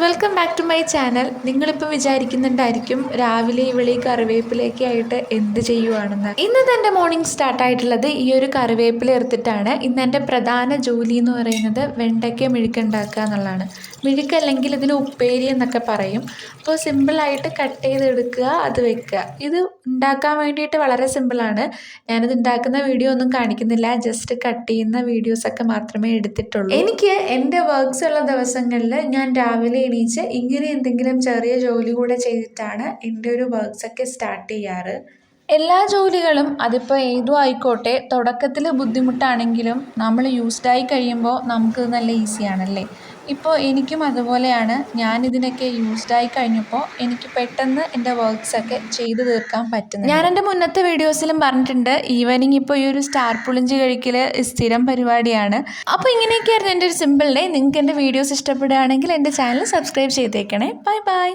Welcome back to my channel. നിങ്ങളിപ്പോൾ വിചാരിക്കുന്നുണ്ടായിരിക്കും രാവിലെ ഇവളീ കറിവേപ്പിലയൊക്കെ ആയിട്ട് എന്ത് ചെയ്യുവാണെന്ന്. ഇന്നത്തെ എൻ്റെ മോർണിംഗ് സ്റ്റാർട്ടായിട്ടുള്ളത് ഈ ഒരു കറിവേപ്പില എടുത്തിട്ടാണ്. ഇന്ന് എൻ്റെ പ്രധാന ജോലി എന്ന് പറയുന്നത് വെണ്ടയ്ക്ക മെഴുക്കുണ്ടാക്കുക എന്നുള്ളതാണ്. മെഴുക്കല്ലെങ്കിൽ ഇതിന് ഉപ്പേരി എന്നൊക്കെ പറയും. അപ്പോൾ സിമ്പിളായിട്ട് കട്ട് ചെയ്തെടുക്കുക, അത് വെക്കുക. ഇത് ഉണ്ടാക്കാൻ വേണ്ടിയിട്ട് വളരെ സിമ്പിളാണ്. ഞാനിത് ഉണ്ടാക്കുന്ന വീഡിയോ ഒന്നും കാണിക്കുന്നില്ല, ജസ്റ്റ് കട്ട് ചെയ്യുന്ന വീഡിയോസൊക്കെ മാത്രമേ എടുത്തിട്ടുള്ളൂ. എനിക്ക് എൻ്റെ വർക്ക്സ് ഉള്ള ദിവസങ്ങളിൽ ഞാൻ രാവിലെ എണീച്ച് ഇങ്ങനെ എന്തെങ്കിലും ചെറിയ ജോലി കൂടെ ചെയ്തിട്ടാണ് എൻ്റെ ഒരു വർക്ക്സൊക്കെ സ്റ്റാർട്ട് ചെയ്യാറ്. എല്ലാ ജോലികളും അതിപ്പോൾ ഏതും ആയിക്കോട്ടെ, തുടക്കത്തിൽ ബുദ്ധിമുട്ടാണെങ്കിലും നമ്മൾ യൂസ്ഡായി കഴിയുമ്പോൾ നമുക്ക് നല്ല ഈസിയാണല്ലേ. ഇപ്പോൾ എനിക്കും അതുപോലെയാണ്. ഞാനിതിനൊക്കെ യൂസ്ഡായി കഴിഞ്ഞപ്പോൾ എനിക്ക് പെട്ടെന്ന് എൻ്റെ വർക്ക്സൊക്കെ ചെയ്തു തീർക്കാൻ പറ്റുന്നു. ഞാൻ എൻ്റെ മുന്നത്തെ വീഡിയോസിലും പറഞ്ഞിട്ടുണ്ട്, ഈവനിങ് ഇപ്പോൾ ഈ ഒരു സ്റ്റാർ പുളിഞ്ചി കഴിക്കൽ സ്ഥിരം പരിപാടിയാണ്. അപ്പോൾ ഇങ്ങനെയൊക്കെയായിരുന്നു എൻ്റെ ഒരു സിമ്പിൾ ഡേ. നിങ്ങൾക്ക് എൻ്റെ വീഡിയോസ് ഇഷ്ടപ്പെടുകയാണെങ്കിൽ എൻ്റെ ചാനൽ സബ്സ്ക്രൈബ് ചെയ്തേക്കണേ. Bye bye.